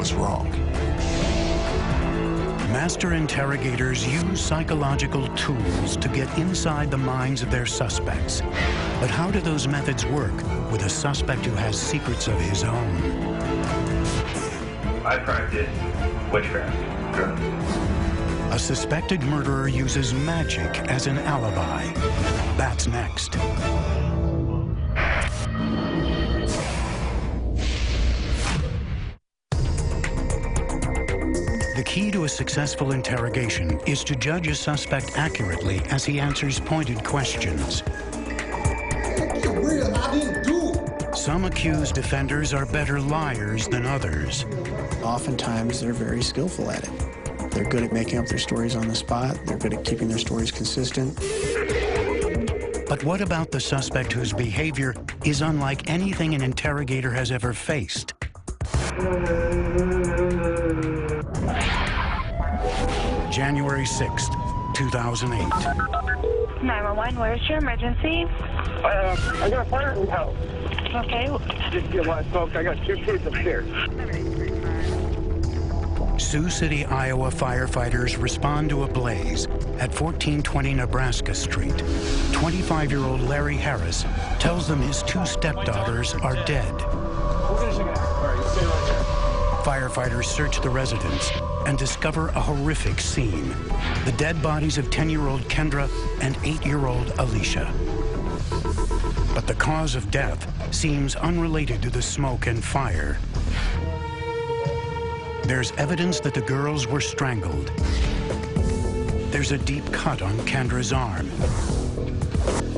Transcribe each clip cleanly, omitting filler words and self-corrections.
was wrong. Master interrogators use psychological tools to get inside the minds of their suspects. But how do those methods work with a suspect who has secrets of his own? I practice witchcraft. A suspected murderer uses magic as an alibi. That's next. The key to a successful interrogation is to judge a suspect accurately as he answers pointed questions. I didn't do it. Some accused offenders are better liars than others. Oftentimes, they're very skillful at it. They're good at making up their stories on the spot. They're good at keeping their stories consistent. But what about the suspect whose behavior is unlike anything an interrogator has ever faced? January 6th, 2008. 911, where's your emergency? I got a fire in the house. Okay. Just get a lot of smoke. I got 2 kids upstairs. Sioux City, Iowa firefighters respond to a blaze at 1420 Nebraska Street. 25-year-old Larry Harris tells them his 2 stepdaughters are dead. Firefighters search the residence and discover a horrific scene. The dead bodies of 10-year-old Kendra and 8-year-old Alicia. But the cause of death seems unrelated to the smoke and fire. There's evidence that the girls were strangled. There's a deep cut on Kendra's arm.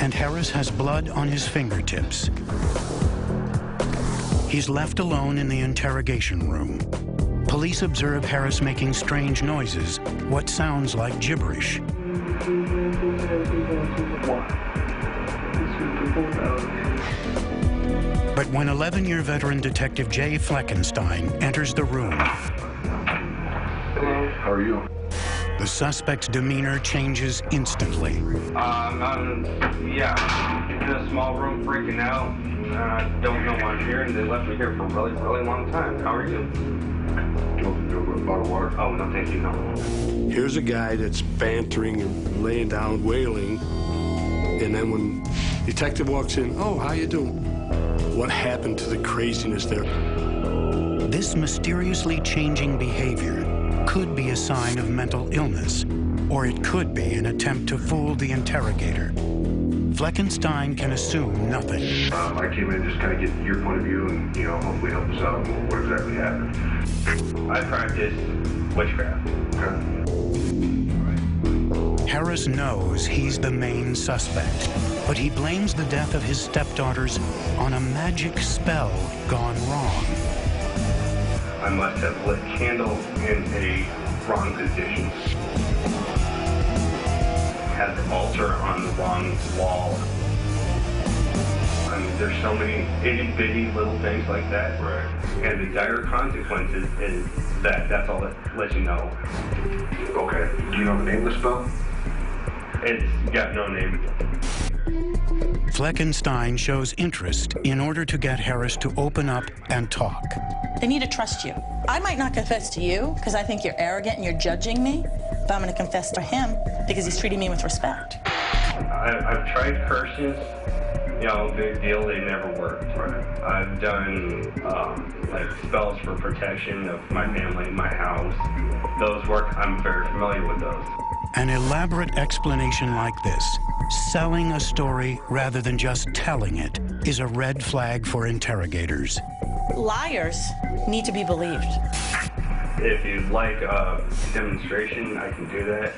And Harris has blood on his fingertips. He's left alone in the interrogation room. Police observe Harris making strange noises, what sounds like gibberish. But when 11-year veteran Detective Jay Fleckenstein enters the room, how are you? The suspect's demeanor changes instantly. I'm in a small room freaking out. I don't know why I'm here, and they left me here for a really, really long time. How are you? Do you want a bottle of water? Oh, no, thank you, no. Here's a guy that's bantering and laying down, wailing, and then when detective walks in, oh, how you doing? What happened to the craziness there? This mysteriously changing behavior could be a sign of mental illness, or it could be an attempt to fool the interrogator. Fleckenstein can assume nothing. I came in just kind of get your point of view and, hopefully help us out on what exactly happened. I practice witchcraft. Harris knows he's the main suspect, but he blames the death of his stepdaughters on a magic spell gone wrong. I must have lit candles in a wrong position. Had the altar on the wrong wall. I mean, there's so many itty-bitty little things like that. Right. And the dire consequences is that's all that lets you know. Okay. Do you know the name of the spell? It's got no name. Fleckenstein shows interest in order to get Harris to open up and talk. They need to trust you. I might not confess to you because I think you're arrogant and you're judging me, but I'm going to confess to him because he's treating me with respect. I've tried curses, big deal, they never worked. Right. I've done like spells for protection of my family, my house. Those work, I'm very familiar with those. An elaborate explanation like this, selling a story rather than just telling it, is a red flag for interrogators. Liars need to be believed. If you'd like a demonstration, I can do that.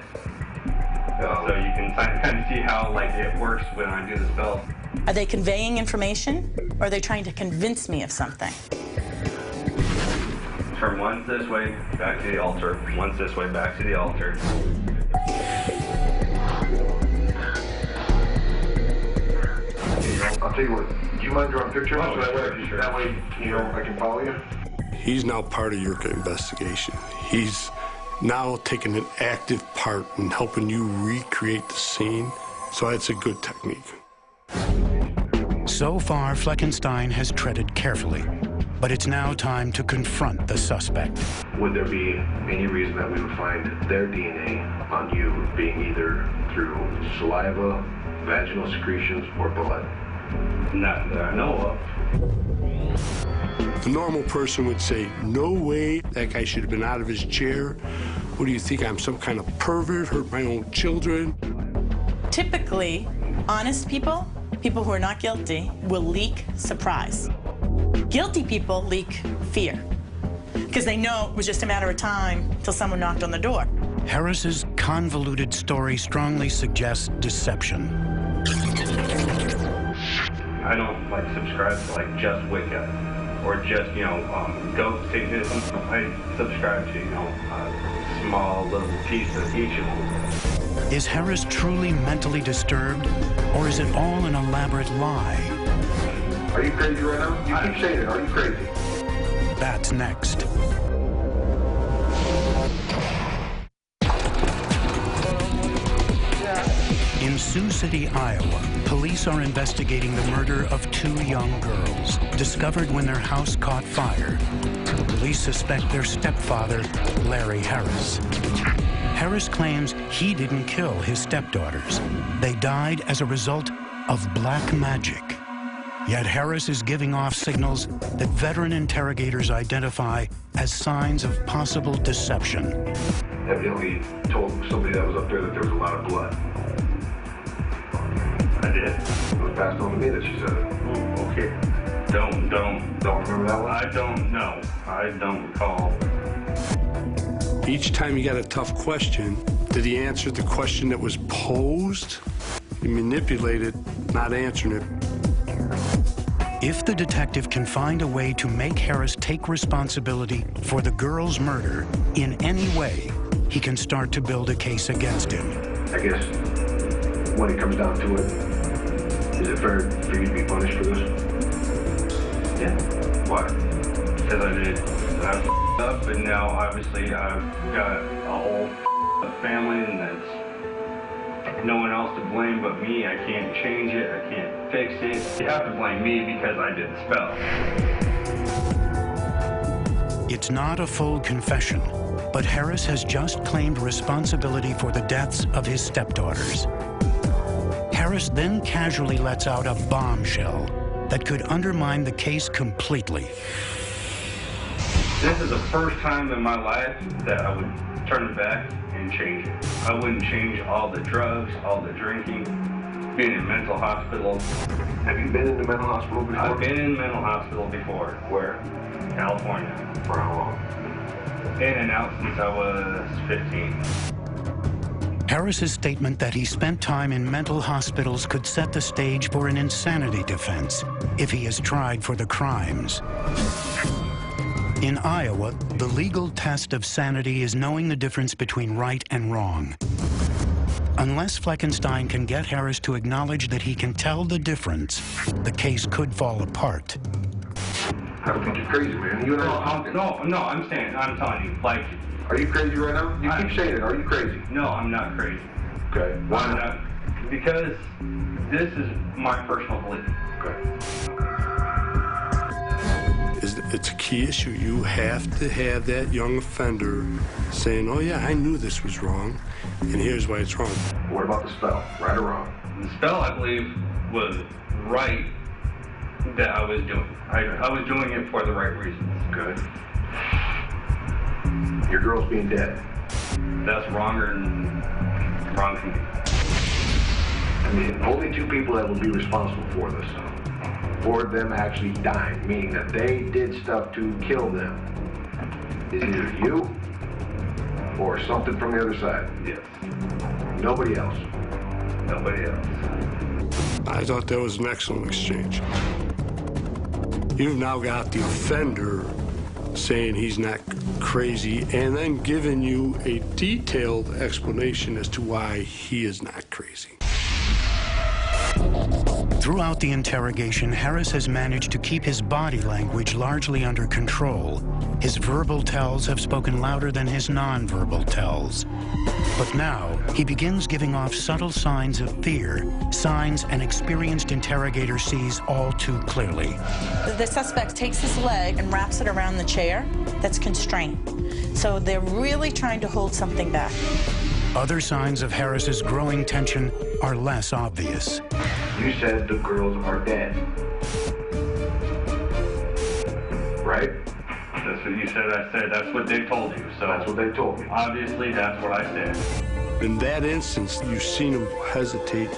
So you can kind of see how it works when I do the spell. Are they conveying information, or are they trying to convince me of something? Turn once this way, back to the altar. Once this way, back to the altar. I'll tell you what, do you mind drawing pictures? Oh, Sure. That way, I can follow you? He's now part of your investigation. He's now taking an active part in helping you recreate the scene. So it's a good technique. So far, Fleckenstein has treaded carefully. But it's now time to confront the suspect. Would there be any reason that we would find their DNA on you being either through saliva, vaginal secretions, or blood? Not that I know of. The normal person would say, no way, that guy should have been out of his chair. What do you think, I'm some kind of pervert, hurt my own children? Typically, honest people, people who are not guilty, will leak surprise. Guilty people leak fear, because they know it was just a matter of time till someone knocked on the door. Harris's convoluted story strongly suggests deception. I don't subscribe to just Wicca or just ghost Satanism. I subscribe to a small little piece of each of them. Is Harris truly mentally disturbed, or is it all an elaborate lie? Are you crazy right now? You keep saying it. Are you crazy? That's next. In Sioux City, Iowa, police are investigating the murder of 2 young girls, discovered when their house caught fire. Police suspect their stepfather, Larry Harris. Harris claims he didn't kill his stepdaughters. They died as a result of black magic. Yet Harris is giving off signals that veteran interrogators identify as signs of possible deception. Evidently told somebody that was up there that there was a lot of blood. I did. It was passed on to me that she said it. Ooh, okay. Don't remember that one? I don't know. I don't recall. Each time he got a tough question, did he answer the question that was posed? He manipulated, not answering it. If the detective can find a way to make Harris take responsibility for the girls' murder in any way, he can start to build a case against him. I guess when it comes down to it, is it fair for you to be punished for this? Yeah. Why? Because I did. I f***ed up, and now obviously I've got a whole family, and that's no one else to blame but me. I can't change it. I can't fix it. You have to blame me because I did the spell. It's not a full confession, but Harris has just claimed responsibility for the deaths of his stepdaughters. Harris then casually lets out a bombshell that could undermine the case completely. This is the first time in my life that I would turn it back and change it. I wouldn't change all the drugs, all the drinking, being in mental hospitals. Have you been in the mental hospital before? I've been in mental hospital before. Where? California. For how long? In and out since I was 15. Harris's statement that he spent time in mental hospitals could set the stage for an insanity defense if he is tried for the crimes. In Iowa, the legal test of sanity is knowing the difference between right and wrong. Unless Fleckenstein can get Harris to acknowledge that he can tell the difference, the case could fall apart. I don't think you're crazy, man. You and I I'm telling you, Are you crazy right now? You keep saying it. Are you crazy? No, I'm not crazy. Okay. Why I'm not? Because this is my personal belief. Okay. It's a key issue. You have to have that young offender saying, oh yeah, I knew this was wrong, and here's why it's wrong. What about the spell? Right or wrong? The spell, I believe, was right that I was doing. I was doing it for the right reasons. Good. Your girl's being dead. That's wrong for me. I mean, only 2 people that would be responsible for this. For them actually dying, meaning that they did stuff to kill them. Is either you or something from the other side. Yes. Nobody else. Nobody else. I thought that was an excellent exchange. You've now got the offender saying he's not crazy and then giving you a detailed explanation as to why he is not crazy. Throughout the interrogation, Harris has managed to keep his body language largely under control. His verbal tells have spoken louder than his nonverbal tells. But now, he begins giving off subtle signs of fear, signs an experienced interrogator sees all too clearly. The suspect takes his leg and wraps it around the chair that's constrained. So they're really trying to hold something back. Other signs of Harris's growing tension are less obvious. You said the girls are dead. Right? That's what you said. I said that's what they told you. So That's what they told me. obviously that's what I said. In that instance, you've seen him hesitate,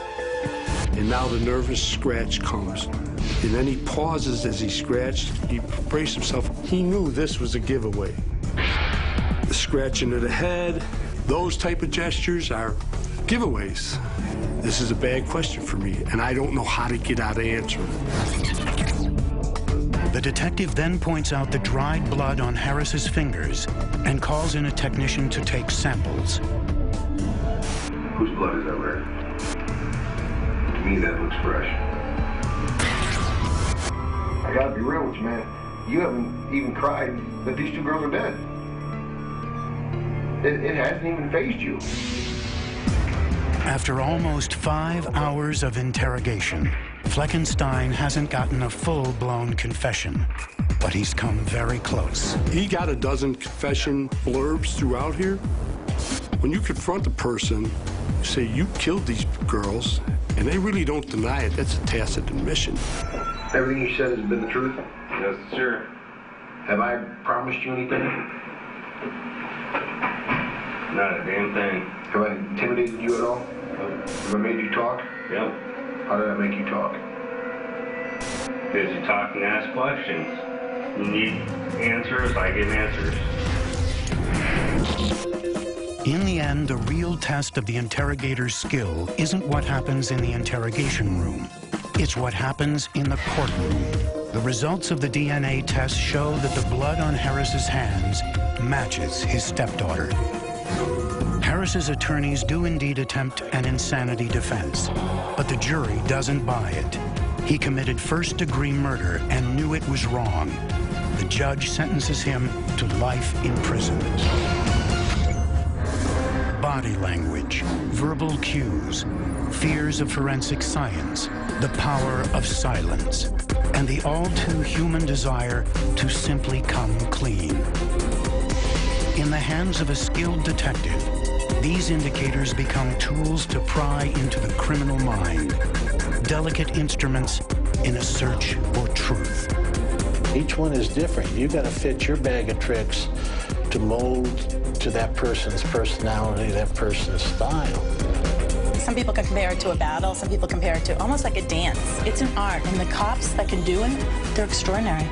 and now the nervous scratch comes. And then he pauses as he scratched. He braced himself. He knew this was a giveaway. The scratching of the head, those type of gestures are giveaways. This is a bad question for me, and I don't know how to get out of answering. The detective then points out the dried blood on Harris's fingers and calls in a technician to take samples. Whose blood is that, Larry? To me, that looks fresh. I gotta be real with you, man. You haven't even cried that these two girls are dead. It hasn't even fazed you. After almost 5 hours of interrogation, Fleckenstein hasn't gotten a full-blown confession, but he's come very close. He got a dozen confession blurbs throughout here. When you confront a person, you say you killed these girls, and they really don't deny it, that's a tacit admission. Everything you said has been the truth? Yes, sir. Have I promised you anything? Not a damn thing. Have I intimidated you at all? Have I made you talk? Yep. How did I make you talk? Because you talk and ask questions. You need answers, I give answers. In the end, the real test of the interrogator's skill isn't what happens in the interrogation room. It's what happens in the courtroom. The results of the DNA test show that the blood on Harris's hands matches his stepdaughter. Harris's attorneys do indeed attempt an insanity defense, but the jury doesn't buy it. He committed first-degree murder and knew it was wrong. The judge sentences him to life in prison. Body language, verbal cues, fears of forensic science, the power of silence, and the all-too-human desire to simply come clean. In the hands of a skilled detective, these indicators become tools to pry into the criminal mind, delicate instruments in a search for truth. Each one is different. You've got to fit your bag of tricks to mold to that person's personality, that person's style. Some people can compare it to a battle. Some people compare it to almost like a dance. It's an art, and the cops that can do it, they're extraordinary.